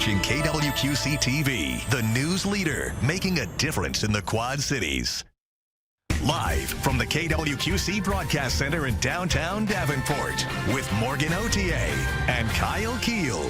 watching KWQC TV, the news leader, making a difference in the Quad Cities. Live from the KWQC Broadcast Center in downtown Davenport with Morgan Otier and Kyle Keel.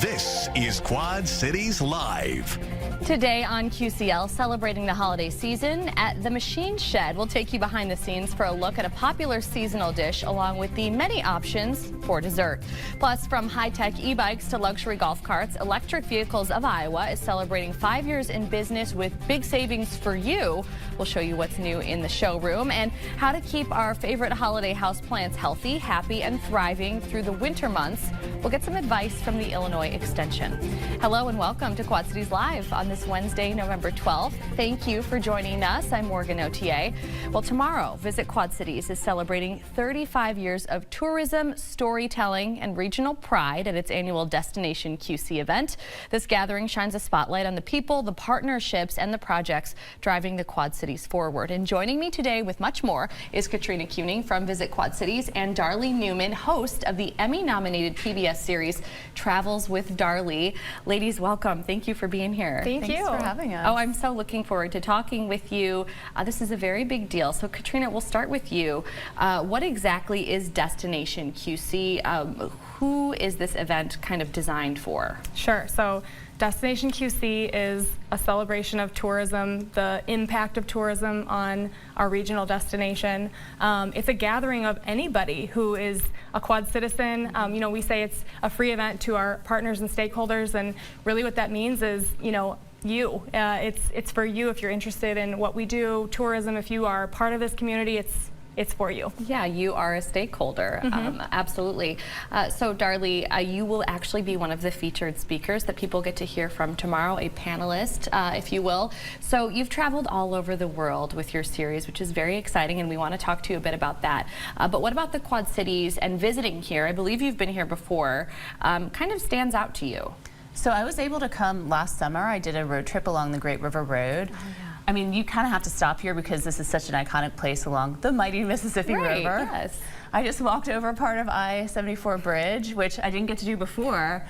This is Quad Cities Live. Today on QCL, celebrating the holiday season at the Machine Shed. We'll take you behind the scenes for a look at a popular seasonal dish along with the many options for dessert. Plus, from high-tech e-bikes to luxury golf carts, Electric Vehicles of Iowa is celebrating 5 years in business with big savings for you. We'll show you what's new in the showroom and how to keep our favorite holiday houseplants healthy, happy, and thriving through the winter months. We'll get some advice from the Illinois Extension. Hello and welcome to Quad Cities Live on this Wednesday, November 12th. Thank you for joining us. I'm Morgan Otier. Well, tomorrow, Visit Quad Cities is celebrating 35 years of tourism, storytelling, and regional pride at its annual Destination QC event. This gathering shines a spotlight on the people, the partnerships, and the projects driving the Quad Cities forward. And joining me today with much more is Katrina Kuning from Visit Quad Cities and Darley Newman, host of the Emmy-nominated PBS series Travels with Darley. Ladies, welcome. Thank you for being here. Thanks for having us. Oh, I'm so looking forward to talking with you. This is a very big deal. So, Katrina, we'll start with you. What exactly is Destination QC? Who is this event kind of designed for? Sure. So, Destination QC is a celebration of tourism, the impact of tourism on our regional destination. It's a gathering of anybody who is a Quad citizen. You know, we say it's a free event to our partners and stakeholders, and really what that means is, you know, it's for you if you're interested in what we do, tourism. If you are part of this community, it's for you. Yeah, you are a stakeholder. Absolutely. So, Darley, you will actually be one of the featured speakers that people get to hear from tomorrow, a panelist, if you will. So, you've traveled all over the world with your series, which is very exciting, and we want to talk to you a bit about that. But what about the Quad Cities and visiting here? I believe you've been here before. Kind of stands out to you. So I was able to come last summer. I did a road trip along the Great River Road. Oh, yeah. I mean, you kind of have to stop here because this is such an iconic place along the mighty Mississippi River. Yes. I just walked over part of I-74 bridge, which I didn't get to do before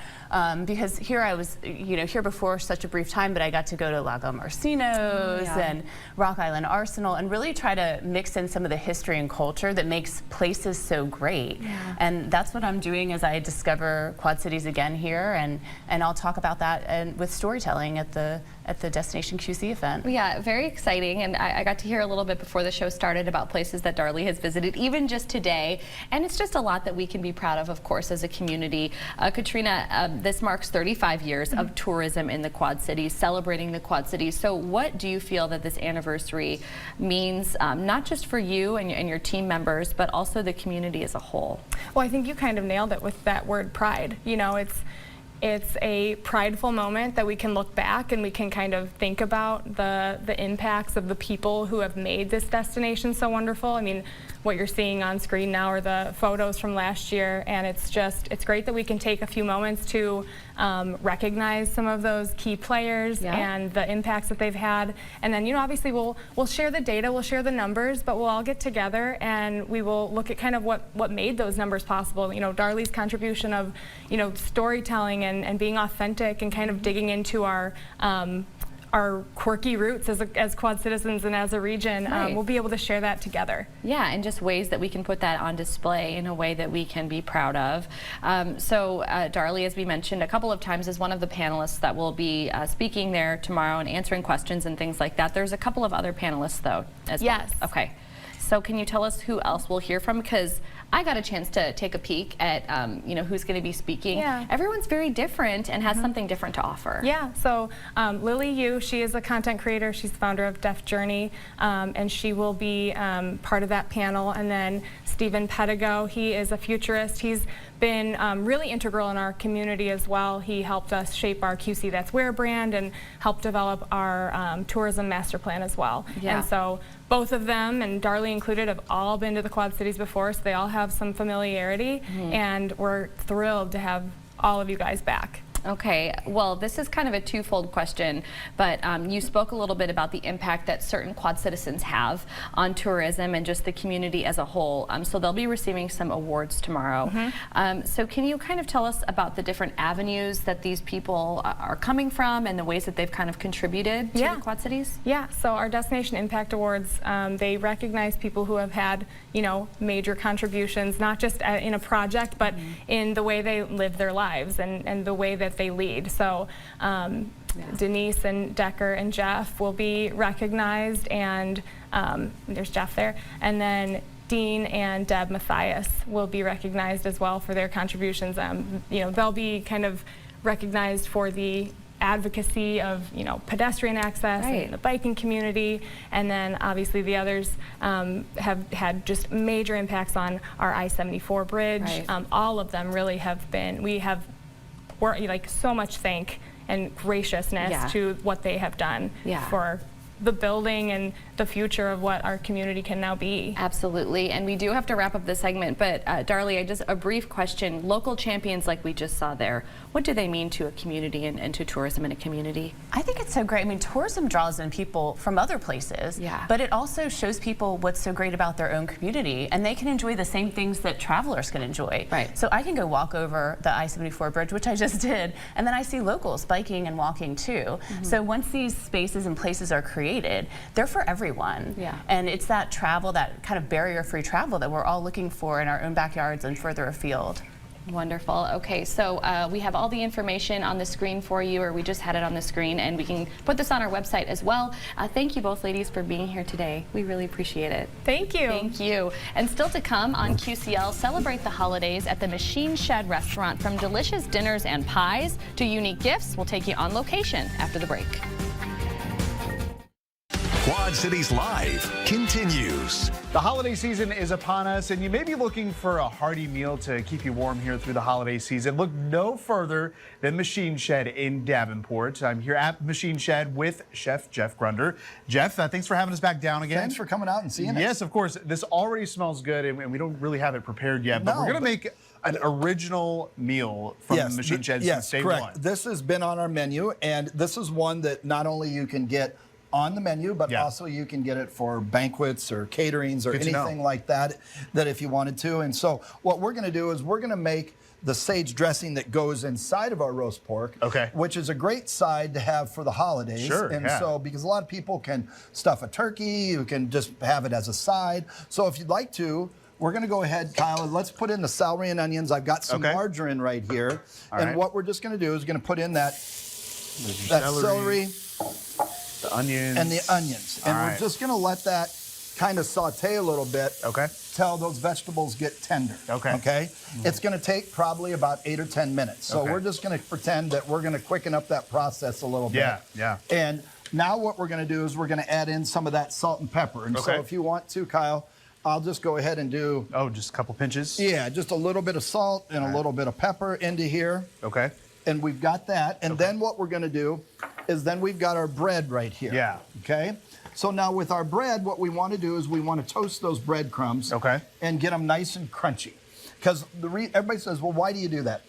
because here I was, here before such a brief time, but I got to go to Lago Marcinos and Rock Island Arsenal and really try to mix in some of the history and culture that makes places so great. Yeah. And that's what I'm doing as I discover Quad Cities again here, and I'll talk about that and with storytelling at the Destination QC event. Yeah, very exciting, and I got to hear a little bit before the show started about places that Darley has visited, even just today. And it's just a lot that we can be proud of course, as a community. Katrina, this marks 35 years of tourism in the Quad Cities, celebrating the Quad Cities. So what do you feel that this anniversary means, not just for you and your team members, but also the community as a whole? Well, I think you kind of nailed it with that word pride. You know, it's a prideful moment that we can look back and we can kind of think about the impacts of the people who have made this destination so wonderful. I mean, what you're seeing on screen now are the photos from last year, and it's great that we can take a few moments to recognize some of those key players and the impacts that they've had. And then, obviously we'll share the data, we'll share the numbers, but we'll all get together and we will look at kind of what made those numbers possible. Darley's contribution of, storytelling and being authentic and kind of digging into our quirky roots as Quad citizens and as a region. We'll be able to share that together. Yeah, and just ways that we can put that on display in a way that we can be proud of. So Darley, as we mentioned a couple of times, is one of the panelists that will be speaking there tomorrow and answering questions and things like that. There's a couple of other panelists though as well. Yes. Okay. So can you tell us who else we'll hear from? Because I got a chance to take a peek at who's going to be speaking. Yeah. Everyone's very different and has something different to offer. Yeah, so Lily Yu, she is a content creator. She's the founder of Def Journey, and she will be part of that panel. And then Stephen Pedigo, he is a futurist. He's been really integral in our community as well. He helped us shape our QC That's Where brand and helped develop our tourism master plan as well. Yeah. And so both of them, and Darley included, have all been to the Quad Cities before, so they all have some familiarity, and we're thrilled to have all of you guys back. Okay, well, this is kind of a twofold question, but you spoke a little bit about the impact that certain Quad citizens have on tourism and just the community as a whole. So they'll be receiving some awards tomorrow. So can you kind of tell us about the different avenues that these people are coming from and the ways that they've kind of contributed to the Quad Cities? Yeah, so our Destination Impact Awards, they recognize people who have had, you know, major contributions, not just in a project, but in the way they live their lives and the way that they lead. So Denise and Decker and Jeff will be recognized, and there's Jeff there, and then Dean and Deb Mathias will be recognized as well for their contributions. You know, they'll be kind of recognized for the advocacy of, you know, pedestrian access and the biking community, and then obviously the others have had just major impacts on our I-74 bridge. All of them really have been, we're like so much thank and graciousness to what they have done for the building and the future of what our community can now be. Absolutely, and we do have to wrap up this segment, but Darlie, just a brief question. Local champions like we just saw there, what do they mean to a community and to tourism in a community? I think it's so great. I mean, tourism draws in people from other places, but it also shows people what's so great about their own community, and they can enjoy the same things that travelers can enjoy. So I can go walk over the I-74 bridge, which I just did, and then I see locals biking and walking too. So once these spaces and places are created, they're for everyone. And it's that travel, that kind of barrier-free travel that we're all looking for in our own backyards and further afield. Wonderful. Okay, so we have all the information on the screen for you, or we just had it on the screen, and we can put this on our website as well. Thank you both ladies for being here today. We really appreciate it. Thank you. Thank you. And still to come on QCL, celebrate the holidays at the Machine Shed restaurant. From delicious dinners and pies to unique gifts, we'll take you on location after the break. Quad Cities Live continues. The holiday season is upon us, and you may be looking for a hearty meal to keep you warm here through the holiday season. Look no further than Machine Shed in Davenport. I'm here at Machine Shed with Chef Jeff Grunder. Jeff, thanks for having us back down again. Thanks for coming out and seeing us. Yes, of course. This already smells good, and we don't really have it prepared yet, but we're going to make an original meal from Machine Shed since day one. This has been on our menu, and this is one that not only you can get on the menu, but also you can get it for banquets or caterings or anything like that, if you wanted to. And so what we're going to do is we're going to make the sage dressing that goes inside of our roast pork, which is a great side to have for the holidays. So because a lot of people can stuff a turkey, you can just have it as a side. So if you'd like to, we're going to go ahead, Kyle, and let's put in the celery and onions. I've got some margarine right here. And what we're just going to do is going to put in that celery, the onions. And the onions. And we're just going to let that kind of saute a little bit till those vegetables get tender. It's going to take probably about 8 or 10 minutes. So we're just going to pretend that we're going to quicken up that process a little bit. And now what we're going to do is we're going to add in some of that salt and pepper. And so if you want to, Kyle, I'll just go ahead and do... Oh, just a couple pinches? Yeah, just a little bit of salt and a little bit of pepper into here. And we've got that. And then what we're going to do is then we've got our bread right here. So now with our bread, what we want to do is we want to toast those breadcrumbs and get them nice and crunchy. Because everybody says, well, why do you do that?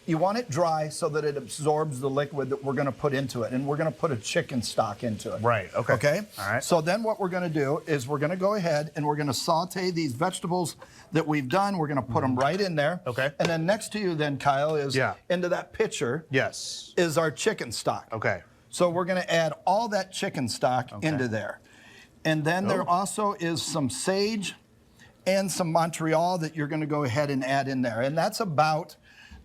You want it dry so that it absorbs the liquid that we're going to put into it. And we're going to put a chicken stock into it. So then what we're going to do is we're going to go ahead and we're going to saute these vegetables that we've done. We're going to put them right in there. And then next to you then, Kyle, is into that pitcher is our chicken stock. So we're going to add all that chicken stock into there. And then there also is some sage and some Montreal that you're going to go ahead and add in there. And that's about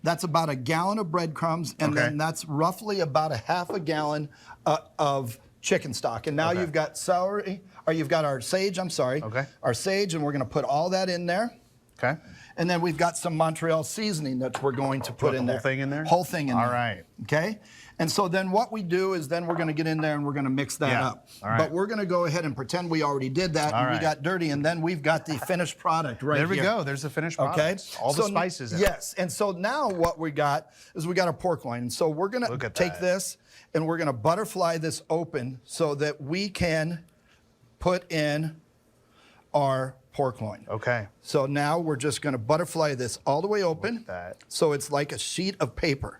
a gallon of breadcrumbs, and then that's roughly about a half a gallon of chicken stock. And now you've got celery, or you've got our sage, our sage, and we're going to put all that in there. And then we've got some Montreal seasoning that we're going to put in there. Whole thing in there? Whole thing in there. And so then what we do is then we're going to get in there and we're going to mix that up. But we're going to go ahead and pretend we already did that and we got dirty, and then we've got the finished product right here. There we go. There's the finished product. All the spices in it. Yes. And so now what we got is we got our pork loin. And so we're going to take this and we're going to butterfly this open so that we can put in our pork loin. So now we're just going to butterfly this all the way open. So it's like a sheet of paper.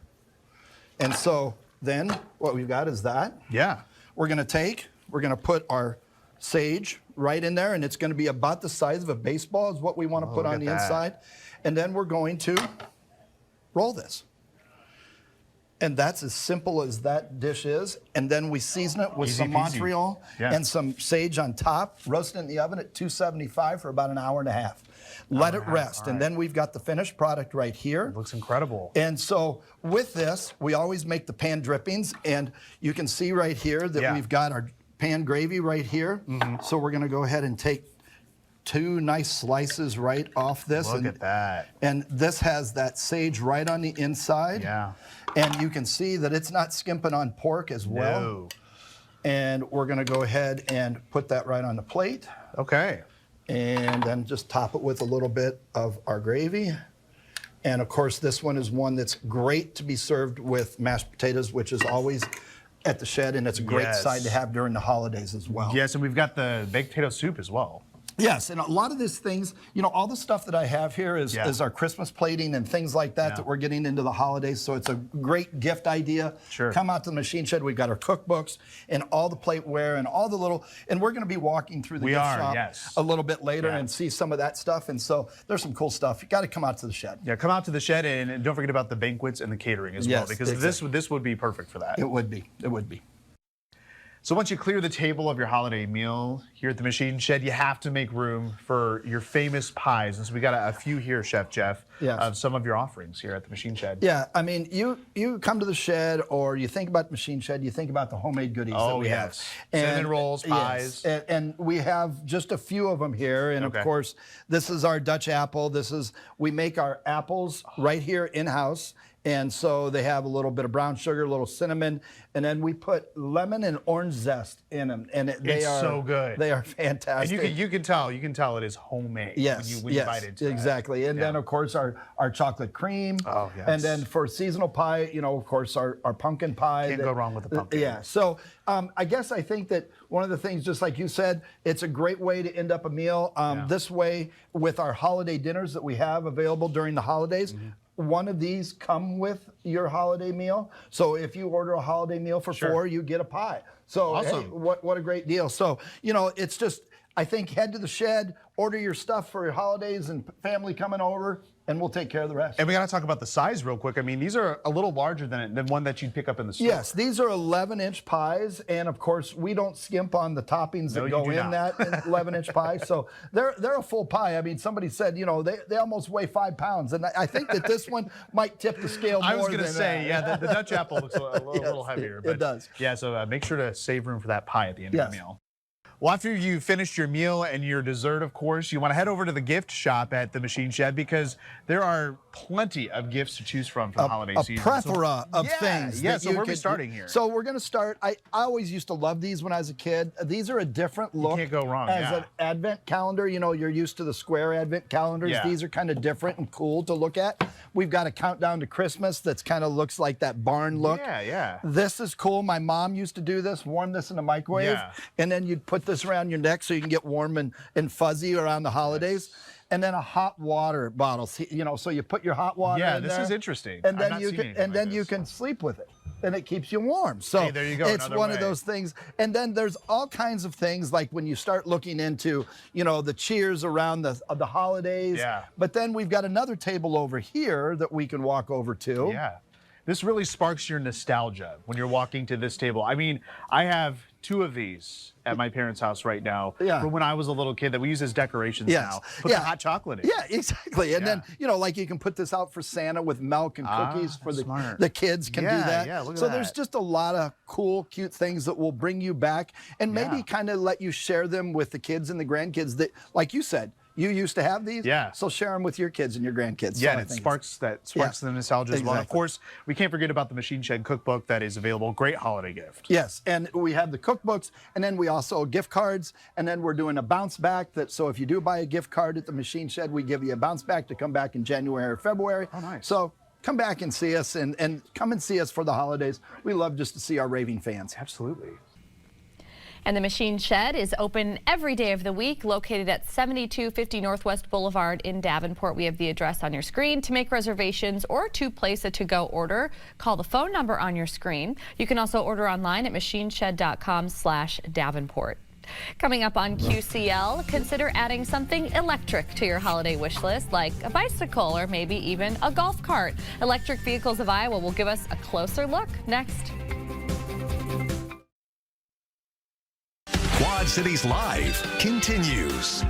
And so then what we've got is that. Yeah. We're going to put our sage right in there, and it's going to be about the size of a baseball is what we want to put on the inside. And then we're going to roll this. And that's as simple as that dish is. And then we season it with Easy some peasy. Montreal and some sage on top, roast it in the oven at 275 for about an hour and a half. Let it rest. And then we've got the finished product right here. It looks incredible. And so with this, we always make the pan drippings. And you can see right here that we've got our pan gravy right here. So we're going to go ahead and take 2 nice slices right off this. Look at that. And this has that sage right on the inside. Yeah. And you can see that it's not skimping on pork as well. No. And we're going to go ahead and put that right on the plate. Okay. And then just top it with a little bit of our gravy. And of course, this one is one that's great to be served with mashed potatoes, which is always at the shed, and it's a great side to have during the holidays as well. Yes, and we've got the baked potato soup as well. Yes, and a lot of these things, you know, all the stuff that I have here is our Christmas plating and things like that that we're getting into the holidays. So it's a great gift idea. Sure. Come out to the Machine Shed. We've got our cookbooks and all the plateware and all the little, and we're going to be walking through the gift shop a little bit later and see some of that stuff. And so there's some cool stuff. You got to come out to the shed. Yeah, come out to the shed, and don't forget about the banquets and the catering as well, because this would be perfect for that. It would be. It would be. So once you clear the table of your holiday meal here at the Machine Shed, you have to make room for your famous pies. And so we got a few here, Chef Jeff, of some of your offerings here at the Machine Shed. Yeah, I mean, you come to the shed or you think about the Machine Shed, you think about the homemade goodies that we have. Cinnamon rolls, pies. Yes, and we have just a few of them here. And of course, this is our Dutch apple. We make our apples right here in-house. And so they have a little bit of brown sugar, a little cinnamon, and then we put lemon and orange zest in them. And they are so good. They are fantastic. And you can tell it is homemade. Yes, when you bite into exactly. And then of course our chocolate cream. Oh yes. And then for seasonal pie, you know, of course our pumpkin pie. Can't go wrong with the pumpkin. Yeah. So I guess I think that one of the things, just like you said, it's a great way to end up a meal. This way, with our holiday dinners that we have available during the holidays. One of these come with your holiday meal. So if you order a holiday meal for 4, you get a pie. So awesome. Hey, what a great deal. So, you know, it's just, I think head to the shed, order your stuff for your holidays and family coming over, and we'll take care of the rest. And we got to talk about the size real quick. I mean, these are a little larger than one that you'd pick up in the store. Yes, these are 11-inch pies, and of course, we don't skimp on the toppings that go in that 11-inch pie. So they're a full pie. I mean, somebody said, you know, they almost weigh 5 pounds, and I think that this one might tip the scale more than I was going to say, the Dutch apple looks a little heavier. But it does. Yeah, so make sure to save room for that pie at the end of the meal. Well, after you finished your meal and your dessert, of course, you want to head over to the gift shop at the Machine Shed because there are plenty of gifts to choose from for the holiday season. A plethora of things. Yeah, so where are we starting here? So we're going to start, I always used to love these when I was a kid. These are a different look. You can't go wrong, as an advent calendar. You know, you're used to the square advent calendars. Yeah. These are kind of different and cool to look at. We've got a countdown to Christmas that's kind of looks like that barn look. Yeah. This is cool. My mom used to do this, warm this in the microwave, and then you'd put this around your neck so you can get warm and fuzzy around the holidays. And then a hot water bottle, you know, so you put your hot water in this there, is interesting. and then you can sleep with it, and it keeps you warm. So there you go, it's one of those things. And then there's all kinds of things like when you start looking into, you know, the cheers around the holidays. Yeah. But then we've got another table over here that we can walk over to. Yeah. This really sparks your nostalgia when you're walking to this table. I mean, I have 2 of these at my parents' house right now from when I was a little kid that we use as decorations now. Put the hot chocolate in. Yeah, exactly. And then, you know, like you can put this out for Santa with milk and cookies for the kids can do that. Yeah, look at so that. There's just a lot of cool, cute things that will bring you back and maybe kind of let you share them with the kids and the grandkids that, like you said, you used to have these, so share them with your kids and your grandkids. Yeah, and it sparks the nostalgia as well. And of course, we can't forget about the Machine Shed cookbook that is available. Great holiday gift. Yes, and we have the cookbooks, and then we also gift cards, and then we're doing a bounce back. So if you do buy a gift card at the Machine Shed, we give you a bounce back to come back in January or February. Oh, nice. So come back and see us, and come and see us for the holidays. We love just to see our raving fans. Absolutely. And the Machine Shed is open every day of the week, located at 7250 Northwest Boulevard in Davenport. We have the address on your screen. To make reservations or to place a to-go order, call the phone number on your screen. You can also order online at machineshed.com/Davenport. Coming up on QCL, consider adding something electric to your holiday wish list, like a bicycle or maybe even a golf cart. Electric Vehicles of Iowa will give us a closer look next. Quad Cities Live continues.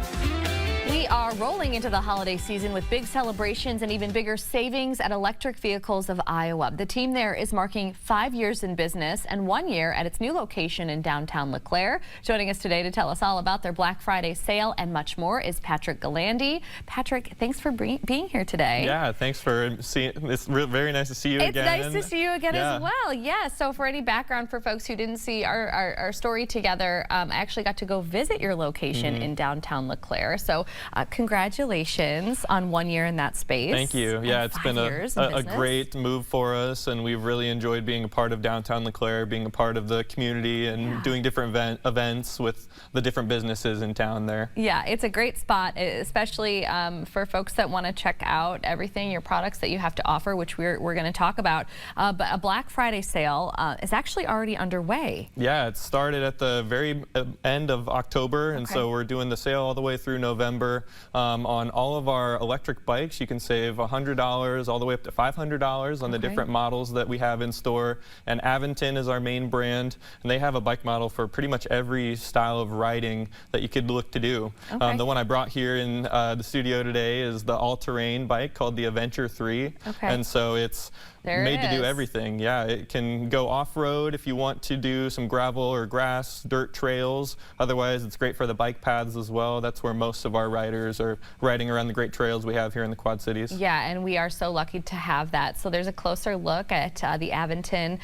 We are rolling into the holiday season with big celebrations and even bigger savings at Electric Vehicles of Iowa. The team there is marking 5 years in business and 1 year at its new location in downtown LeClaire. Joining us today to tell us all about their Black Friday sale and much more is Patrick Galandi. Patrick, thanks for being here today. Yeah, thanks for seeing. It's very nice to see you again. It's nice to see you again as well. Yeah, so for any background for folks who didn't see our story together, I actually got to go visit your location in downtown LeClaire. So congratulations on 1 year in that space. Thank you. Yeah, it's been a great move for us, and we've really enjoyed being a part of downtown LeClaire, being a part of the community, and doing different events with the different businesses in town there. Yeah, it's a great spot, especially for folks that want to check out everything, your products that you have to offer, which we're going to talk about. But a Black Friday sale is actually already underway. Yeah, it started at the very end of October, and so we're doing the sale all the way through November. On all of our electric bikes, you can save $100 all the way up to $500 on the different models that we have in store. And Aventon is our main brand, and they have a bike model for pretty much every style of riding that you could look to do. The one I brought here in the studio today is the all-terrain bike called the Adventure 3, and so it's made to do everything. Yeah, it can go off-road if you want to do some gravel or grass, dirt trails. Otherwise, it's great for the bike paths as well. That's where most of our riders are riding around the great trails we have here in the Quad Cities. Yeah, and we are so lucky to have that. So there's a closer look at the Aventon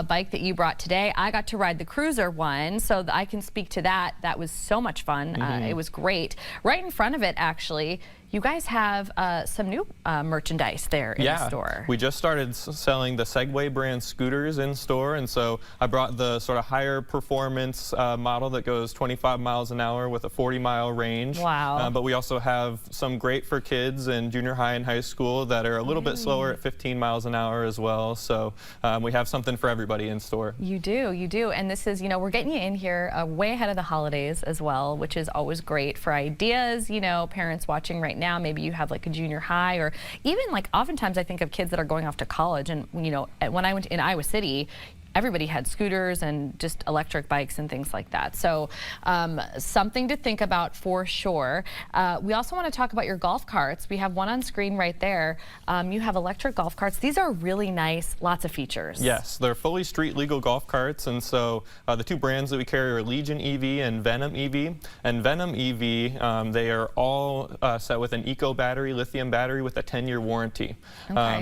bike that you brought today. I got to ride the Cruiser one, so I can speak to that. That was so much fun. It was great. Right in front of it, actually, you guys have some new merchandise there in the store. We just started selling the Segway brand scooters in store, and so I brought the sort of higher performance model that goes 25 miles an hour with a 40-mile range. Wow. But we also have some great for kids in junior high and high school that are a little bit slower at 15 miles an hour as well. So we have something for everybody in store. You do, you do. And this is, you know, we're getting you in here way ahead of the holidays as well, which is always great for ideas. You know, parents watching right now, maybe you have like a junior high, or even like oftentimes I think of kids that are going off to college, and you know, when I went in Iowa City, everybody had scooters and just electric bikes and things like that. So something to think about for sure. We also want to talk about your golf carts. We have one on screen right there. You have electric golf carts. These are really nice, lots of features. Yes, they're fully street legal golf carts, and so the two brands that we carry are Legion EV and Venom EV. And Venom EV, they are all set with an eco battery, lithium battery with a 10-year warranty.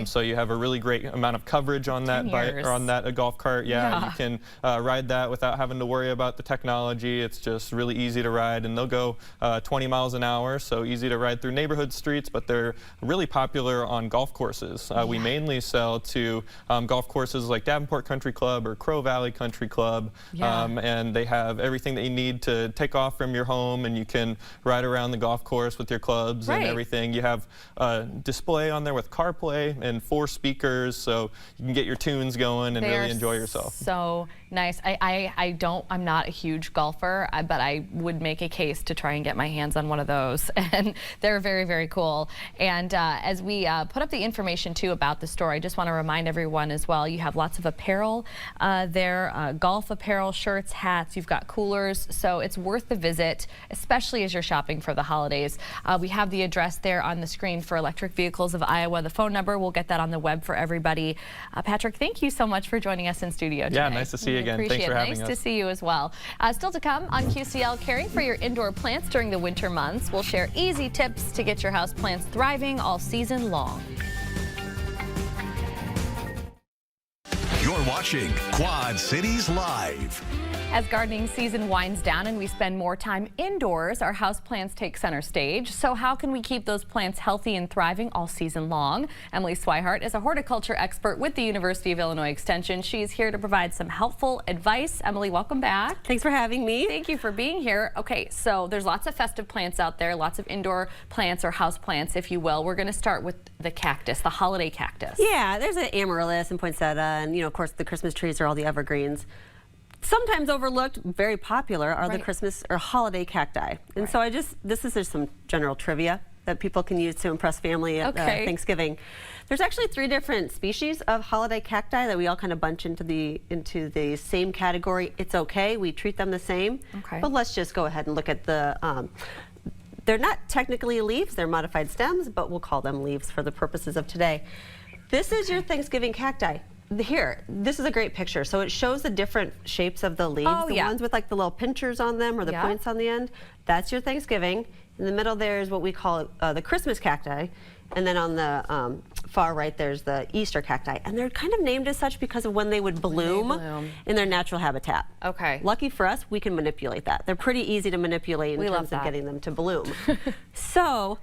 So you have a really great amount of coverage on that bike, or on that golf cart. Yeah, you can ride that without having to worry about the technology. It's just really easy to ride, and they'll go 20 miles an hour, so easy to ride through neighborhood streets, but they're really popular on golf courses. We mainly sell to golf courses like Davenport Country Club or Crow Valley Country Club, and they have everything that you need to take off from your home, and you can ride around the golf course with your clubs and everything. You have a display on there with CarPlay and 4 speakers, so you can get your tunes going and really enjoy yourself. So nice. I'm not a huge golfer, but I would make a case to try and get my hands on one of those. And they're very, very cool. And as we put up the information too about the store, I just want to remind everyone as well, you have lots of apparel there, golf apparel, shirts, hats, you've got coolers. So it's worth the visit, especially as you're shopping for the holidays. We have the address there on the screen for Electric Vehicles of Iowa. The phone number, we'll get that on the web for everybody. Patrick, thank you so much for joining us in studio today. Yeah, nice to see you again. Thanks for having us. Nice to see you as well. Still to come on QCL, caring for your indoor plants during the winter months. We'll share easy tips to get your house plants thriving all season long. You're watching Quad Cities Live. As gardening season winds down and we spend more time indoors, our houseplants take center stage. So how can we keep those plants healthy and thriving all season long? Emily Swihart is a horticulture expert with the University of Illinois Extension. She's here to provide some helpful advice. Emily, welcome back. Thanks for having me. Thank you for being here. Okay, so there's lots of festive plants out there, lots of indoor plants or house plants, if you will. We're going to start with the cactus, the holiday cactus. Yeah, there's an amaryllis and poinsettia, and of course the Christmas trees are all the evergreens. Sometimes overlooked, very popular, are the Christmas or holiday cacti. And so this is just some general trivia that people can use to impress family at Thanksgiving. There's actually 3 different species of holiday cacti that we all kind of bunch into the same category. It's okay, we treat them the same. But let's just go ahead and look at the, they're not technically leaves, they're modified stems, but we'll call them leaves for the purposes of today. This is your Thanksgiving cacti. Here, this is a great picture. So it shows the different shapes of the leaves. The ones with like the little pinchers on them or the points on the end. That's your Thanksgiving. In the middle there is what we call the Christmas cacti. And then on the far right, there's the Easter cacti. And they're kind of named as such because of when they would bloom in their natural habitat. Lucky for us, we can manipulate that. They're pretty easy to manipulate in terms of getting them to bloom. So,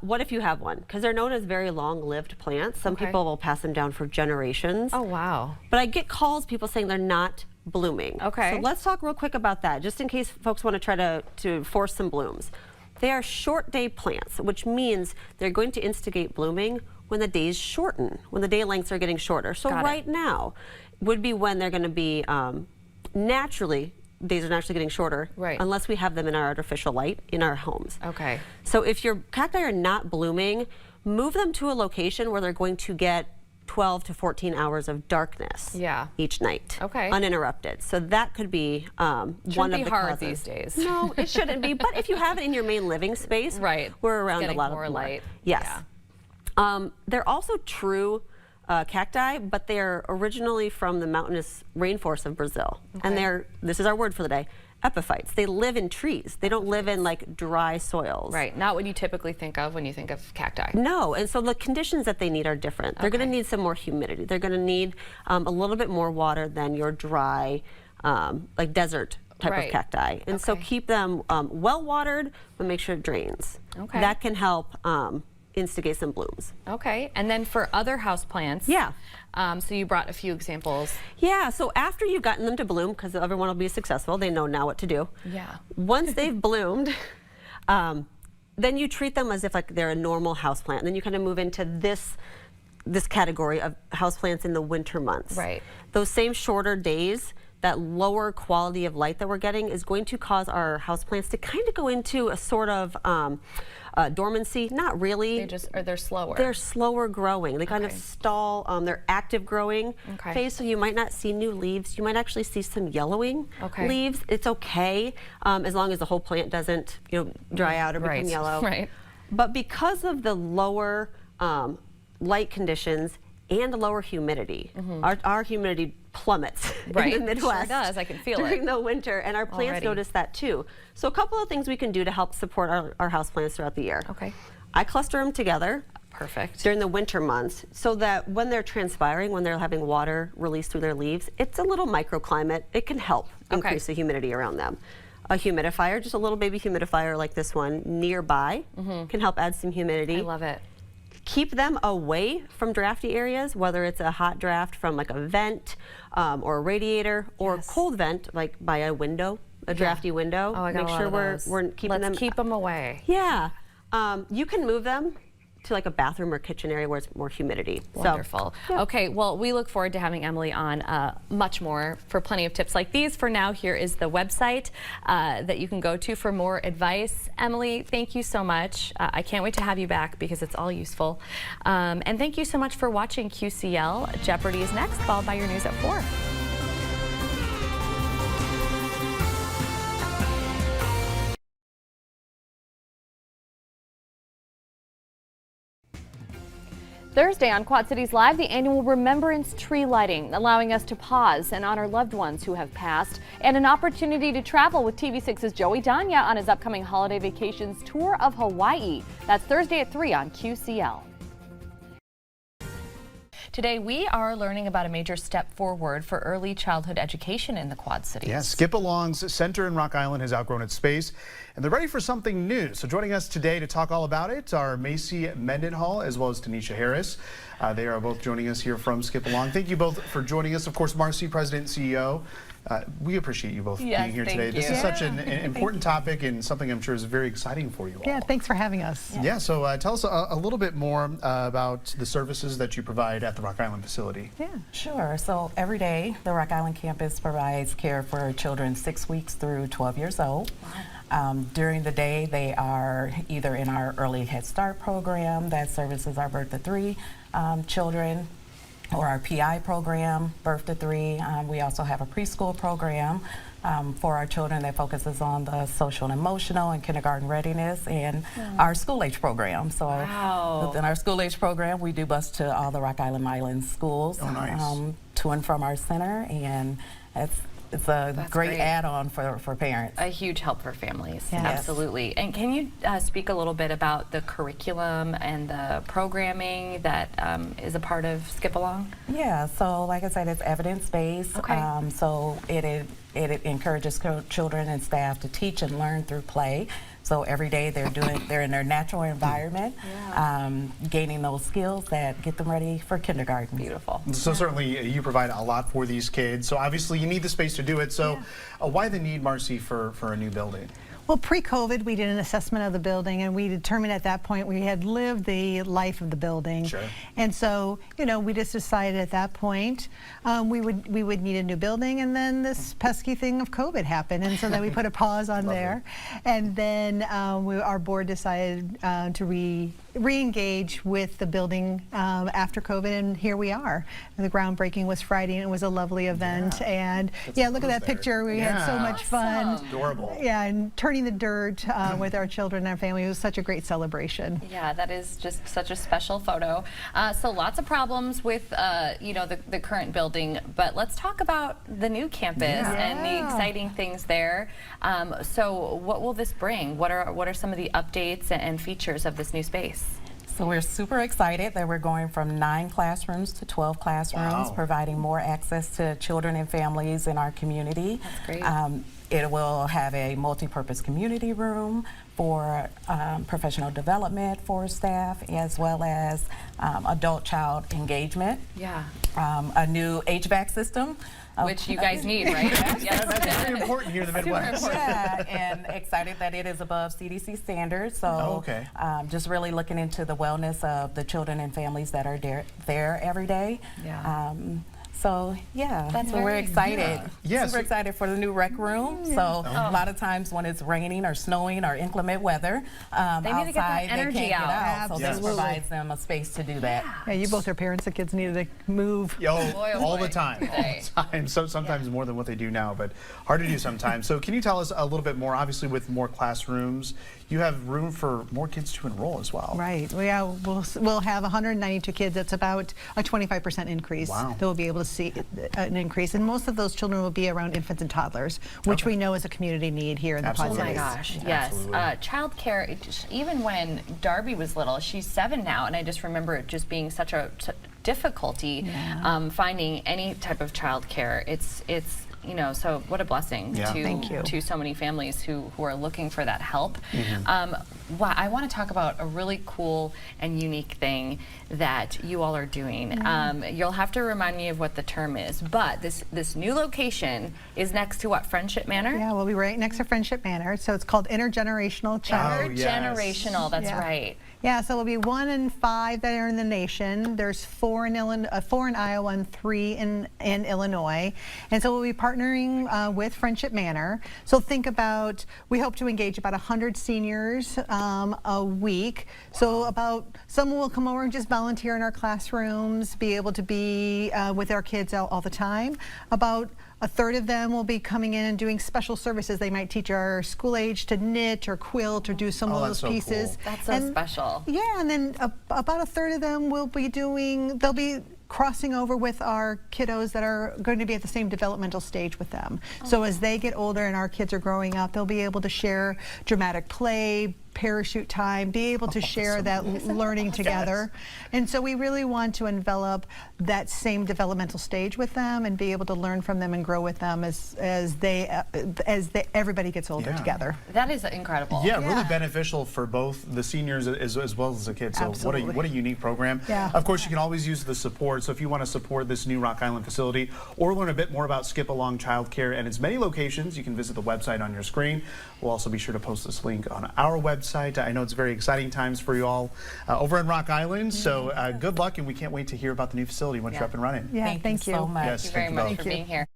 what if you have one? Because they're known as very long-lived plants. Some people will pass them down for generations. Oh, wow. But I get calls, people saying they're not blooming. So let's talk real quick about that, just in case folks want to try to force some blooms. They are short day plants, which means they're going to instigate blooming when the days shorten, when the day lengths are getting shorter. So right now would be when they're going to be days are naturally getting shorter, unless we have them in our artificial light in our homes. So if your cacti are not blooming, move them to a location where they're going to get 12 to 14 hours of darkness each night, uninterrupted. So that could be one of the hard these days. No, it shouldn't be. But if you have it in your main living space, we're around a lot of light. Yes. They're also true cacti, but they're originally from the mountainous rainforest of Brazil. And this is our word for the day, epiphytes. They live in trees. They don't live in like dry soils. Not what you typically think of when you think of cacti. No, and so the conditions that they need are different. They're going to need some more humidity. They're going to need a little bit more water than your dry, like desert type of cacti. And so keep them well watered, but make sure it drains. That can help instigate some blooms. And then for other house plants, so you brought a few examples. So after you've gotten them to bloom, because everyone will be successful, they know now what to do. Once they've bloomed, then you treat them as if like they're a normal house plant. And then you kind of move into this category of house plants in the winter months. Those same shorter days, that lower quality of light that we're getting is going to cause our houseplants to kind of go into a sort of dormancy. Not really. They're slower. They're slower growing. They kind of stall. They're active growing phase, so you might not see new leaves. You might actually see some yellowing leaves. It's okay as long as the whole plant doesn't dry out or become yellow. But because of the lower light conditions and the lower humidity, our humidity plummets in the Midwest. It does. I can feel it during the winter, and our plants notice that too. So a couple of things we can do to help support our house plants throughout the year. I cluster them together during the winter months so that when they're transpiring, when they're having water released through their leaves, it's a little microclimate. It can help increase the humidity around them. A humidifier, just a little baby humidifier like this one nearby can help add some humidity. I love it. Keep them away from drafty areas, whether it's a hot draft from like a vent or a radiator or a cold vent like by a window, a drafty window. Make sure we're keeping them. Let's keep them away. You can move them to like a bathroom or kitchen area where it's more humidity. Wonderful. Okay, well, we look forward to having Emily on much more for plenty of tips like these. For now, here is the website that you can go to for more advice. Emily, thank you so much. I can't wait to have you back because it's all useful. And thank you so much for watching QCL. Jeopardy is next, followed by your news at 4. Thursday on Quad Cities Live, the annual Remembrance Tree Lighting, allowing us to pause and honor loved ones who have passed, and an opportunity to travel with TV6's Joey Danya on his upcoming holiday vacations tour of Hawaii. That's Thursday at 3 on QCL. Today we are learning about a major step forward for early childhood education in the Quad Cities. Yeah, Skip Along's center in Rock Island has outgrown its space, and they're ready for something new. So joining us today to talk all about it are Macy Mendenhall as well as Tanisha Harris. They are both joining us here from Skip Along. Thank you both for joining us. Of course, Marcy, President and CEO. We appreciate you both being here today. This is such an important topic and something I'm sure is very exciting for you all. Yeah, thanks for having us. Yeah, so tell us a little bit more about the services that you provide at the Rock Island facility. Yeah. Sure. So every day, the Rock Island campus provides care for children 6 weeks through 12 years old. During the day, they are either in our Early Head Start program that services our birth to 3 children, or our PI program, birth to 3. We also have a preschool program for our children that focuses on the social and emotional and kindergarten readiness, and our school age program. So within our school age program, we do bus to all the Rock Island schools to and from our center, and it's a great add-on for parents. A huge help for families, Yes. absolutely. And can you speak a little bit about the curriculum and the programming that is a part of Skip Along? Yeah, so like I said, it's evidence-based. Okay. So it encourages children and staff to teach and learn through play. So every day they're in their natural environment, gaining those skills that get them ready for kindergarten. Beautiful. So certainly you provide a lot for these kids. So obviously you need the space to do it. So why the need, Marcy, for a new building? Well, pre-COVID, we did an assessment of the building, and we determined at that point we had lived the life of the building. Sure. And so, you know, we just decided at that point we would need a new building, and then this pesky thing of COVID happened, and so then we put a pause on there, and then our board decided to re-engage with the building after COVID, and here we are. And the groundbreaking was Friday, and it was a lovely event. And look at that picture. We had so much fun. Adorable. Yeah, and turning the dirt with our children and our family. It was such a great celebration. Yeah, that is just such a special photo. So lots of problems with the current building, but let's talk about the new campus and the exciting things there. So what will this bring? What are some of the updates and features of this new space? So we're super excited that we're going from 9 classrooms to 12 classrooms, providing more access to children and families in our community. That's great. It will have a multi-purpose community room for professional development for staff, as well as adult-child engagement. Yeah. A new HVAC system. Which you guys need, right? Yes. That's very important here in the Midwest. Yeah, and excited that it is above CDC standards. So just really looking into the wellness of the children and families that are there every day. Yeah. So that's what we're excited. Super excited for the new rec room. So a lot of times when it's raining or snowing or inclement weather need to get that outside, energy they can't get out. So this Absolutely. provides them a space to do that. Yeah, you both are parents. The kids needed to move. All the time. All the time. So sometimes more than what they do now, but hard to do sometimes. So can you tell us a little bit more? Obviously, with more classrooms, you have room for more kids to enroll as well. Right. We'll have 192 kids. That's about a 25% increase. Wow. That we'll be able to see an increase, and most of those children will be around infants and toddlers, which we know is a community need here in the Quad Cities. Oh my gosh, yes. Child care, even when Darby was little, she's 7 now, and I just remember it just being such a difficulty finding any type of child care. It's so what a blessing to so many families who are looking for that help. I want to talk about a really cool and unique thing that you all are doing. You'll have to remind me of what the term is, but this new location is next to what, Friendship Manor? Yeah, we'll be right next to Friendship Manor. So it's called Intergenerational Child. Intergenerational, that's right. Yeah, so it'll be 1 in 5 that are in the nation. There's 4 in Iowa and 3 in Illinois. And so we'll be partnering with Friendship Manor. So think about, we hope to engage about 100 seniors a week. So someone will come over and just volunteer in our classrooms, be able to be with our kids all the time. About a third of them will be coming in and doing special services. They might teach our school age to knit or quilt or do some of those pieces. Cool. That's so special. Yeah, and then about a third of them will be they'll be crossing over with our kiddos that are going to be at the same developmental stage with them. So as they get older and our kids are growing up, they'll be able to share dramatic play, parachute time, be able to share that learning together. And so we really want to envelop that same developmental stage with them and be able to learn from them and grow with them as everybody gets older together. That is incredible. Yeah, really beneficial for both the seniors as well as the kids. So what a unique program. Yeah. Of course, you can always use the support. So if you want to support this new Rock Island facility or learn a bit more about Skip Along Childcare and its many locations, you can visit the website on your screen. We'll also be sure to post this link on our website. I know it's very exciting times for you all over in Rock Island. So good luck, and we can't wait to hear about the new facility once you're up and running. Yeah, thank you so much. Yes, Thank you very much for being here.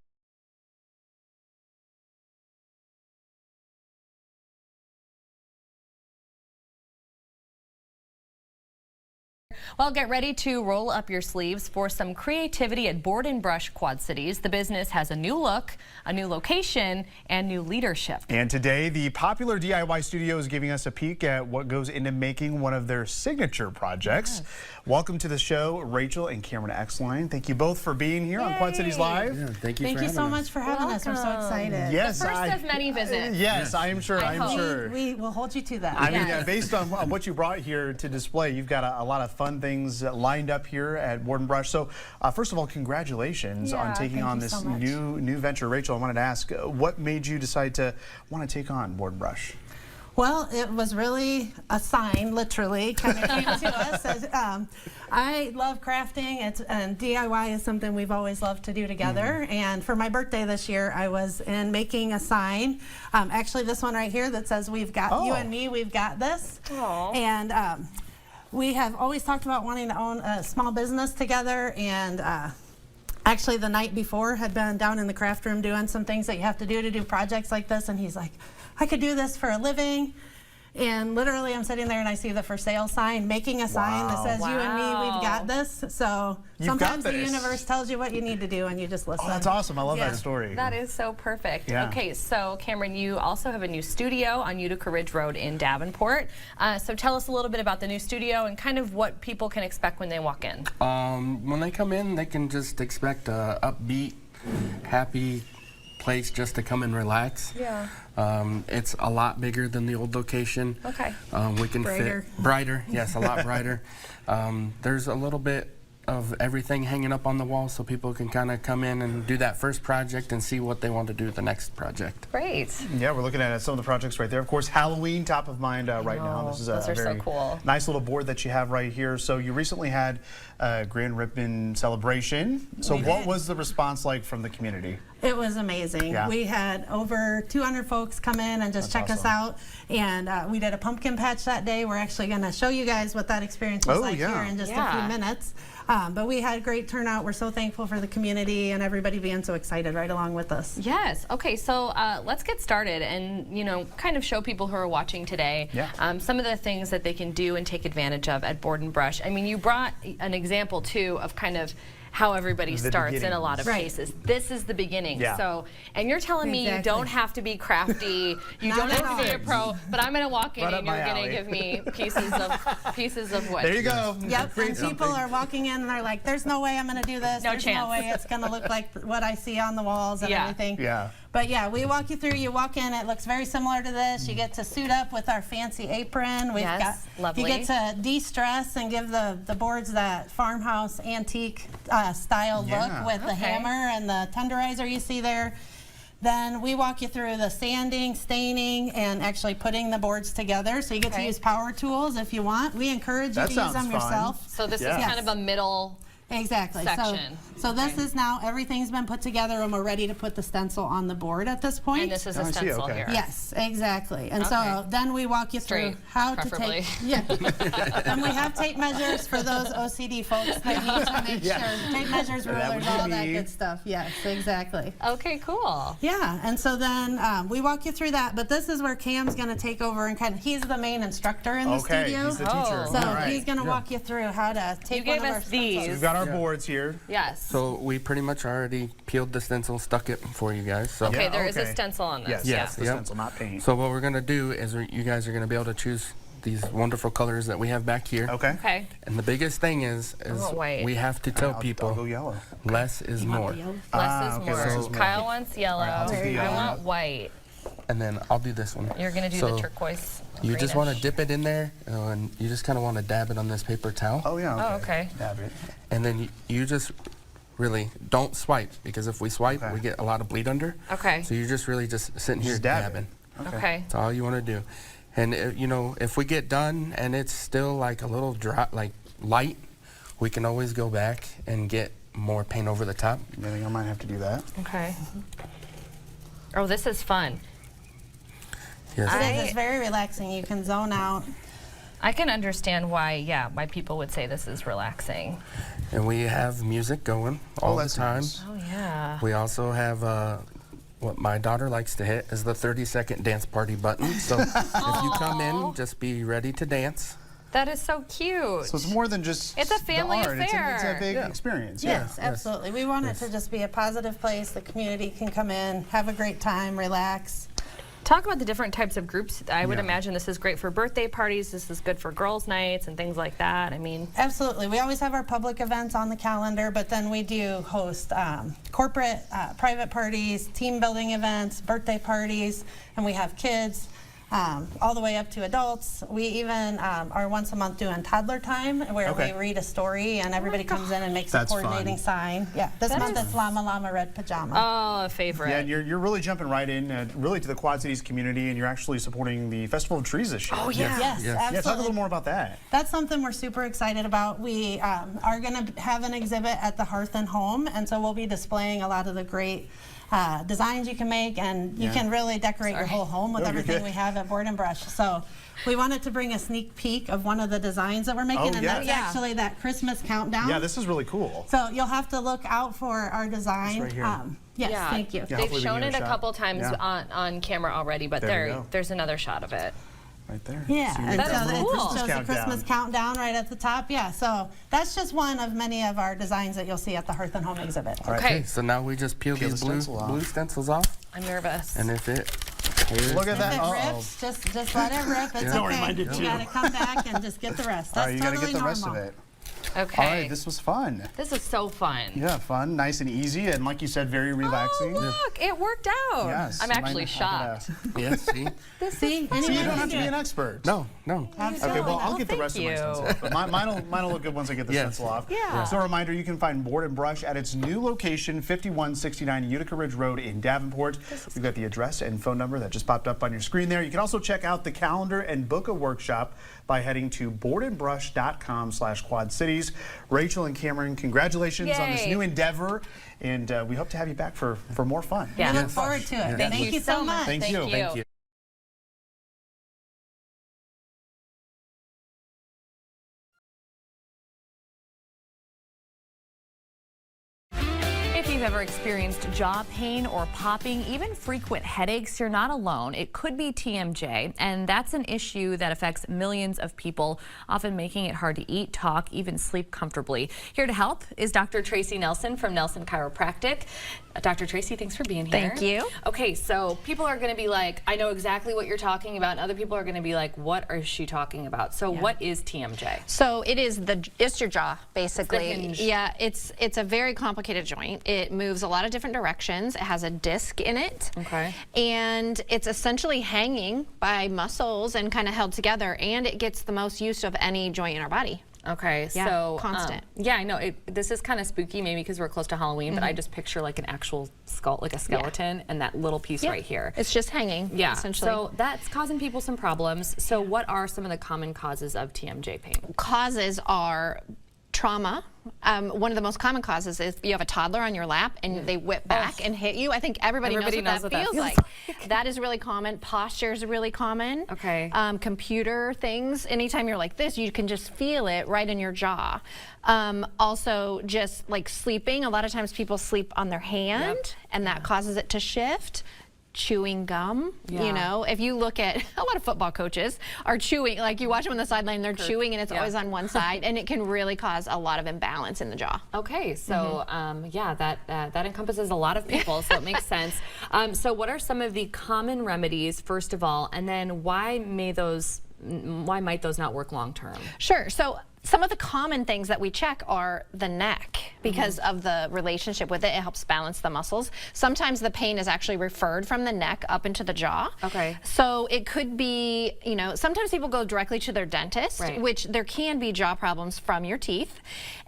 Well, get ready to roll up your sleeves for some creativity at Board and Brush Quad Cities. The business has a new look, a new location, and new leadership. And today, the popular DIY studio is giving us a peek at what goes into making one of their signature projects. Yes. Welcome to the show, Rachel and Cameron Exline. Thank you both for being here on Quad Cities Live. Yeah, thank you so much for having us. We're so excited. Yes, the first of many visits. Yes, I am sure. I am sure. We will hold you to that. I mean, based on what you brought here to display, you've got a lot of fun things lined up here at Board and Brush. So, first of all, congratulations on taking on this new venture. Rachel, I wanted to ask, what made you decide to want to take on Board and Brush? Well, it was really a sign, literally, kind of came to us. I love crafting, and DIY is something we've always loved to do together. And for my birthday this year, I was making a sign. Actually, this one right here that says, "We've got you and me, we've got this." Aww. And we have always talked about wanting to own a small business together. And actually, the night before, had been down in the craft room doing some things that you have to do projects like this. And he's like, "I could do this for a living." And literally, I'm sitting there and I see the for sale sign, making a sign that says, "You and me, we've got this." So sometimes the universe tells you what you need to do and you just listen. Oh, that's awesome. I love that story. That is so perfect. Yeah. Okay, so Cameron, you also have a new studio on Utica Ridge Road in Davenport. So tell us a little bit about the new studio and kind of what people can expect when they walk in. When they come in, they can just expect a upbeat, happy place just to come and relax. Yeah. It's a lot bigger than the old location. Okay. We can fit brighter. Yes, a lot brighter. There's a little bit of everything hanging up on the wall so people can kind of come in and do that first project and see what they want to do with the next project. Great. Yeah, we're looking at some of the projects right there. Of course, Halloween top of mind right now. This is a very cool. Nice little board that you have right here. So you recently had a Grand Ribbon celebration. So what was the response like from the community? It was amazing. Yeah. We had over 200 folks come in and just check us out. And we did a pumpkin patch that day. We're actually going to show you guys what that experience was like here in just a few minutes. But we had great turnout. We're so thankful for the community and everybody being so excited right along with us. Yes. Okay, so let's get started and, you know, kind of show people who are watching today some of the things that they can do and take advantage of at Board and Brush. I mean, you brought an example, too, of kind of how everybody starts in a lot of cases. This is the beginning. So, and you're telling me you don't have to be crafty, you don't have to be a pro, but I'm going to walk in and you're going to give me pieces of wood. There you go. Yep, and people are walking in and they're like, "There's no way I'm going to do this. No There's chance. no way it's going to look like what I see on the walls and everything." Yeah. But yeah, we walk you through. You walk in, it looks very similar to this. You get to suit up with our fancy apron. We've got, lovely. You get to de-stress and give the boards that farmhouse antique style look with the hammer and the tenderizer you see there. Then we walk you through the sanding, staining, and actually putting the boards together. So you get to use power tools if you want. We encourage you to use them yourself. So this is kind of a middle section. So this is now, everything's been put together and we're ready to put the stencil on the board at this point. And this is a stencil here. Yes, exactly. And so then we walk you through how to take, and we have tape measures for those OCD folks that need to make sure. Tape measures, rulers, all that good stuff. Yes, exactly. Okay, cool. Yeah, and so then we walk you through that, but this is where Cam's going to take over and kind of, he's the main instructor in the studio. He's the teacher. So he's going to walk you through how to take one of our stencils. We've got our boards here. Yes. So we pretty much already peeled the stencil, stuck it for you guys. So okay, there is a stencil on this. Yes, the stencil, not paint. So what we're going to do is you guys are going to be able to choose these wonderful colors that we have back here. Okay. And the biggest thing is we have to tell people I'll go yellow. Less is more. Less is more. Less is more. Kyle wants yellow. I want white. and then I'll do this one. You're going to do So the turquoise. You just want to greenish. dip it in there, and you just kind of want to dab it on this paper towel. Oh, yeah. Oh, okay. Dab it. And then you just really don't swipe, because if we swipe, we get a lot of bleed under. Okay. So you're just really just sitting here Just dab it. dabbing. Okay. That's all you want to do. And you know, if we get done and it's still like a little dry, like light, we can always go back and get more paint over the top. I think I might have to do that. Okay. Oh, this is fun. Yes. It is. It's very relaxing. You can zone out. I can understand why people would say this is relaxing. And we have music going all the that's time. nice. Oh, yeah. We also have what my daughter likes to hit is the 30-second dance party button. So if you come in, just be ready to dance. That is so cute. So it's more than just It's a family the art. It's affair. a big experience. Yes, absolutely. We want it to just be a positive place. The community can come in, have a great time, relax. Talk about the different types of groups. I would Yeah. imagine this is great for birthday parties. This is good for girls' nights and things like that. I mean, Absolutely. We always have our public events on the calendar, but then we do host corporate, private parties, team building events, birthday parties, and we have kids. All the way up to adults. We even are once a month doing toddler time, where Okay. we read a story and everybody comes in and makes That's a coordinating sign. Yeah, this That month is- it's Llama Llama Red Pajama. oh, a favorite. Yeah, and you're really jumping right in, really to the Quad Cities community, and you're actually supporting the Festival of Trees this year. Oh, yeah. Yes, Yes. absolutely. Yeah, talk a little more about that. That's something we're super excited about. We are going to have an exhibit at the Hearth and Home, and so we'll be displaying a lot of the great designs you can make, and you can really decorate your whole home with Oh, everything good. we have at Board and Brush. So we wanted to bring a sneak peek of one of the designs that we're making, Oh, and yeah. that's Yeah. actually that Christmas countdown. Yeah, this is really cool. So you'll have to look out for our design. right here. Yes, Yeah. thank you. Yeah, They've hopefully we shown get it a a shot. couple times Yeah. on camera already, but There we go. there's another shot of it. Right there. Yeah, So you and get so that it little just Christmas shows the Christmas countdown right at the top. Yeah, so that's just one of many of our designs that you'll see at the Hearth and Home exhibit. All right. Okay. So now we just peel Peel these the stencil off. blue stencils off, I'm nervous. and if it Look at If that. it Uh-oh. rips, just let it rip. It's Don't okay. remind it You too. gotta come back and just get the rest. All That's right, you got to totally get the rest of normal. it. Okay. All right, this was fun. This is so fun. Yeah, fun, nice and easy, and like you said, very relaxing. Oh, look, it worked out. Yes. I'm you actually might have shocked. yeah, see, See, So you don't have to be an expert. no. Okay, well, I'll get the thank rest of my you. stencil off. But mine'll look good once I get the Yes. stencil off. Yeah. So a reminder, you can find Board and Brush at its new location, 5169 Utica Ridge Road in Davenport. We've got the address and phone number that just popped up on your screen there. You can also check out the calendar and book a workshop by heading to boardandbrush.com/Quad Cities. Rachel and Cameron, congratulations on this Yay. new endeavor, and we hope to have you back for more fun. Yeah. We look forward to it. Thank you so much. Thank you. Thank you. If you've ever experienced jaw pain or popping, even frequent headaches, you're not alone. It could be TMJ, and that's an issue that affects millions of people, often making it hard to eat, talk, even sleep comfortably. Here to help is Dr. Tracy Nelson from Nelson Chiropractic. Dr. Tracy, thanks for being here. Thank you. Okay, so people are going to be like, I know exactly what you're talking about, and other people are going to be like, what is she talking about? So what is TMJ? So it's your jaw, basically. hinge. Yeah, it's a very complicated joint. It moves a lot of different directions. It has a disc in it. Okay. And it's essentially hanging by muscles and kind of held together, and it gets the most use of any joint in our body. Okay, Yeah, so constant. yeah, I know this is kind of spooky, maybe because we're close to Halloween, but I just picture like an actual skull, like a skeleton, and that little piece Yeah. right here. It's just hanging, Yeah, essentially. so that's causing people some problems. So what are some of the common causes of TMJ pain? Causes are trauma. One of the most common causes is you have a toddler on your lap and they whip back and hit you. I think everybody knows what that feels like. That is really common. Posture is really common. Okay. Computer things. Anytime you're like this, you can just feel it right in your jaw. Also, just like sleeping. A lot of times people sleep on their hand, and that causes it to shift. Chewing gum, you know, if you look at a lot of football coaches are chewing, like you watch them on the sideline, they're chewing and it's always on one side, and it can really cause a lot of imbalance in the jaw. Okay, so yeah, that encompasses a lot of people, so it makes sense. So what are some of the common remedies, first of all, and then why might those not work long term? Sure. So some of the common things that we check are the neck. because of the relationship with it. It helps balance the muscles. Sometimes the pain is actually referred from the neck up into the jaw. Okay. So it could be, you know, sometimes people go directly to their dentist, which there can be jaw problems from your teeth,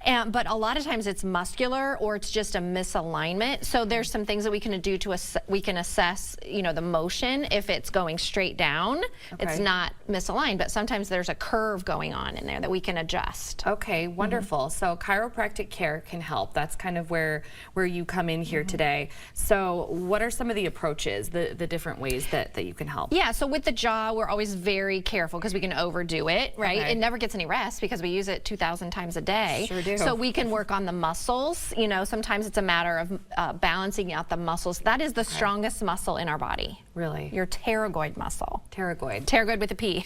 but a lot of times it's muscular or it's just a misalignment. So there's some things that we can do to assess, you know, the motion. If it's going straight down, it's not misaligned, but sometimes there's a curve going on in there that we can adjust. Okay, wonderful. So chiropractic care can help. That's kind of where you come in here today. So what are some of the approaches, the different ways that you can help? Yeah, so with the jaw, we're always very careful because we can overdo it, right? Okay. It never gets any rest because we use it 2,000 times a day. Sure do. So we can work on the muscles. You know, sometimes it's a matter of balancing out the muscles. That is the strongest muscle in our body. Really? Your pterygoid muscle. Pterygoid. Pterygoid with a P.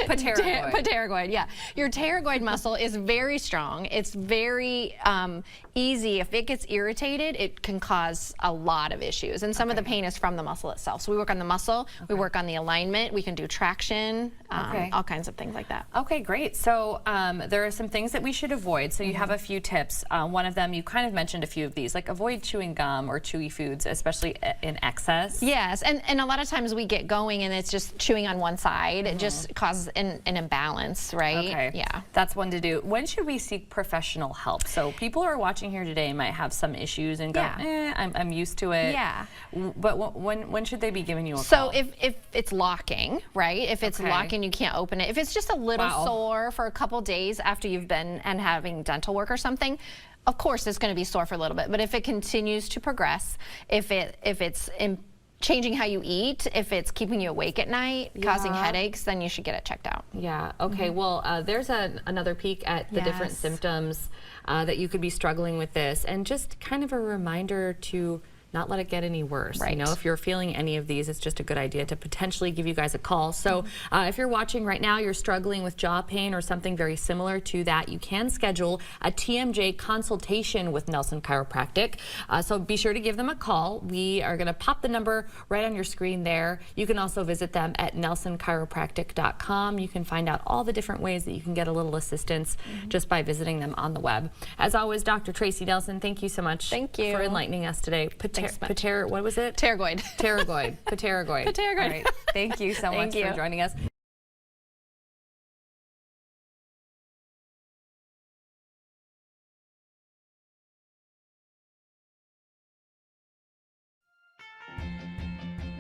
Pterygoid. Pterygoid, yeah. Your pterygoid muscle is very strong. It's very easy. If it gets irritated, it can cause a lot of issues. And some of the pain is from the muscle itself. So we work on the muscle, we work on the alignment, we can do traction, all kinds of things like that. Okay, great. So there are some things that we should avoid. So you have a few tips. One of them, you kind of mentioned a few of these, like avoid chewing gum or chewy foods, especially in excess. Yes, and a lot of times we get going and it's just chewing on one side. It just causes an imbalance, right? Okay. Yeah. That's one to do. When should we seek professional help? So people who are watching here today might have some issues and go, I'm used to it. Yeah. But when should they be giving you a call? So if it's locking, right? If it's locking, you can't open it. If it's just a little sore for a couple days after you've been and having dental work or something, of course it's going to be sore for a little bit. But if it continues to progress, if it's changing how you eat, if it's keeping you awake at night, causing headaches, then you should get it checked out. Yeah, okay, well, there's another peek at the different symptoms that you could be struggling with this, and just kind of a reminder to not let it get any worse. Right. You know, if you're feeling any of these, it's just a good idea to potentially give you guys a call. So if you're watching right now, you're struggling with jaw pain or something very similar to that, you can schedule a TMJ consultation with Nelson Chiropractic. So be sure to give them a call. We are going to pop the number right on your screen there. You can also visit them at nelsonchiropractic.com. You can find out all the different ways that you can get a little assistance just by visiting them on the web. As always, Dr. Tracy Nelson, thank you so much for enlightening us today. What was it? Pterygoid. Pterygoid. Pterygoid. Pterygoid. All right. Thank you so much for joining us.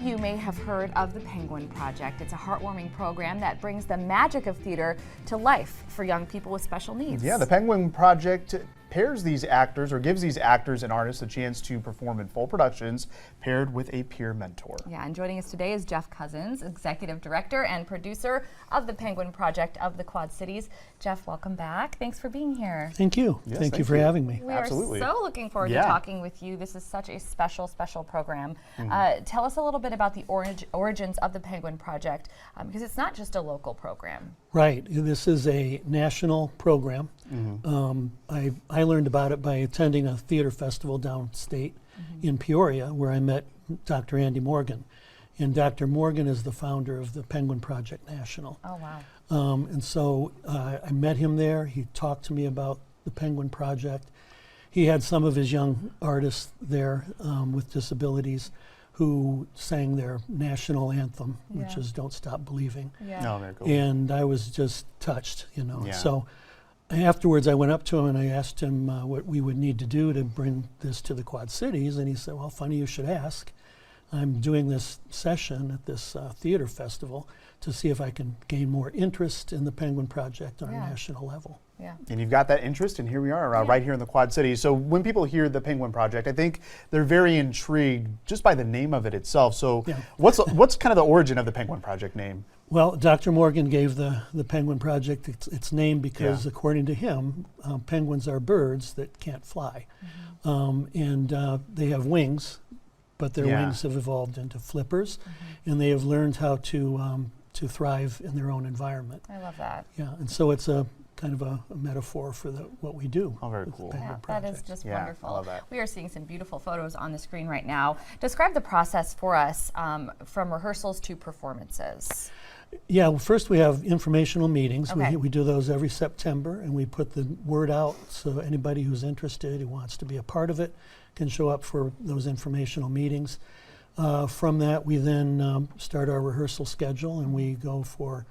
You may have heard of the Penguin Project. It's a heartwarming program that brings the magic of theater to life for young people with special needs. Yeah, the Penguin Project pairs these actors, or gives these actors and artists a chance to perform in full productions paired with a peer mentor. Yeah, and joining us today is Jeff Cousins, Executive Director and Producer of the Penguin Project of the Quad Cities. Jeff, welcome back. Thanks for being here. Thank you. Yes, thank you for having me. We are so looking forward to talking with you. This is such a special program. Tell us a little bit about the origins of the Penguin Project, because it's not just a local program. Right. This is a national program. I learned about it by attending a theater festival downstate in Peoria, where I met Dr. Andy Morgan. And Dr. Morgan is the founder of the Penguin Project National. Oh, wow. And so I met him there. He talked to me about the Penguin Project. He had some of his young artists there with disabilities who sang their national anthem, which is Don't Stop Believing. Oh, very cool. And I was just touched, you know. So afterwards I went up to him and I asked him what we would need to do to bring this to the Quad Cities, and he said, well, funny you should ask. I'm doing this session at this theater festival to see if I can gain more interest in the Penguin Project on a national level. Yeah. And you've got that interest, and here we are right here in the Quad Cities. So when people hear the Penguin Project, I think they're very intrigued just by the name of it itself. So what's kind of the origin of the Penguin Project name? Well, Dr. Morgan gave the Penguin Project its name because, according to him, penguins are birds that can't fly. And they have wings, but their wings have evolved into flippers, and they have learned how to thrive in their own environment. I love that. Yeah, and so it's a kind of a metaphor for what we do. Oh, very cool. Yeah, that is just wonderful. I love that. We are seeing some beautiful photos on the screen right now. Describe the process for us from rehearsals to performances. Yeah, well, first we have informational meetings. Okay. We do those every September, and we put the word out so anybody who's interested, who wants to be a part of it, can show up for those informational meetings. From that, we then start our rehearsal schedule, and we go for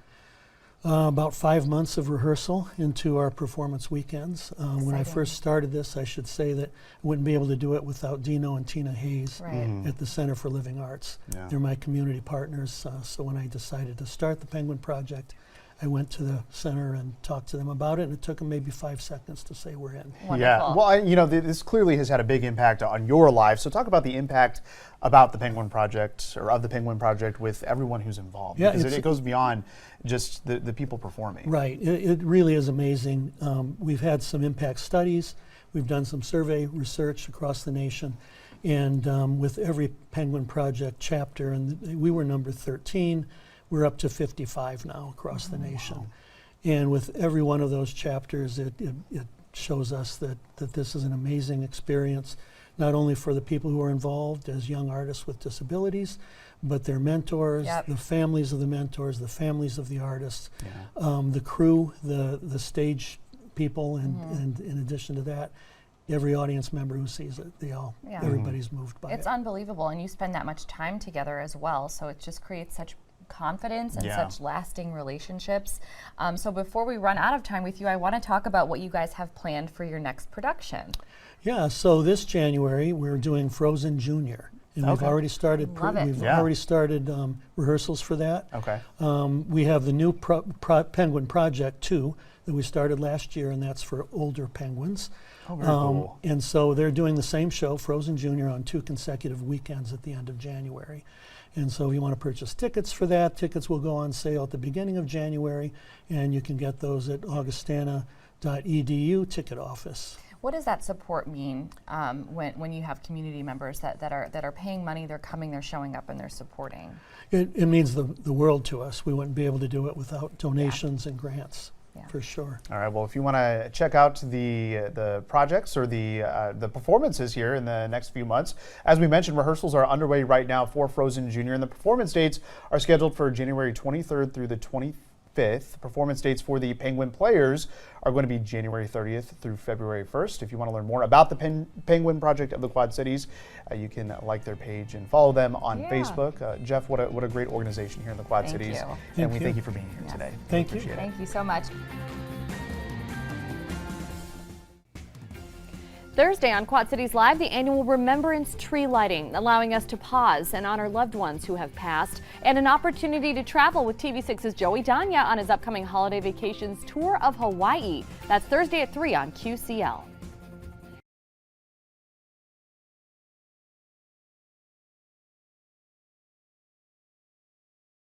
about 5 months of rehearsal into our performance weekends. When I first started this, I should say that I wouldn't be able to do it without Dino and Tina Hayes at the Center for Living Arts. Yeah. They're my community partners, so when I decided to start the Penguin Project, I went to the center and talked to them about it, and it took them maybe 5 seconds to say we're in. Wonderful. Yeah, well, this clearly has had a big impact on your life. So talk about the impact about the Penguin Project, or of the Penguin Project, with everyone who's involved. Yeah, because it goes beyond just the people performing. Right, it really is amazing. We've had some impact studies. We've done some survey research across the nation. And with every Penguin Project chapter, and we were number 13, we're up to 55 now across the nation. Wow. And with every one of those chapters, it shows us that this is an amazing experience, not only for the people who are involved as young artists with disabilities, but their mentors, the families of the mentors, the families of the artists, the crew, the stage people, and in addition to that, every audience member who sees it, everybody's moved by it. It's unbelievable, and you spend that much time together as well, so it just creates such confidence and such lasting relationships. So before we run out of time with you, I want to talk about what you guys have planned for your next production. Yeah, so this January we're doing Frozen Junior, and we've already started. Already started rehearsals for that. Okay. We have the new Penguin Project 2 that we started last year, and that's for older penguins. Oh, very cool. And so they're doing the same show, Frozen Junior, on 2 consecutive weekends at the end of January. And so if you want to purchase tickets for that, tickets will go on sale at the beginning of January, and you can get those at augustana.edu ticket office. What does that support mean when you have community members that are paying money, they're coming, they're showing up, and they're supporting? It means the world to us. We wouldn't be able to do it without donations and grants. For sure. All right. Well, if you want to check out the projects or the performances here in the next few months, as we mentioned, rehearsals are underway right now for Frozen Junior, and the performance dates are scheduled for January 23rd through the 25th. Performance dates for the Penguin Players are going to be January 30th through February 1st. If you want to learn more about the Penguin Project of the Quad Cities, you can like their page and follow them on Facebook. Jeff, what a great organization here in the Quad Cities. And we thank you for being here today. Thank you. Thank you so much. Thursday on Quad Cities Live, the annual Remembrance Tree Lighting, allowing us to pause and honor loved ones who have passed, and an opportunity to travel with TV6's Joey Danya on his upcoming holiday vacations tour of Hawaii. That's Thursday at 3 on QCL.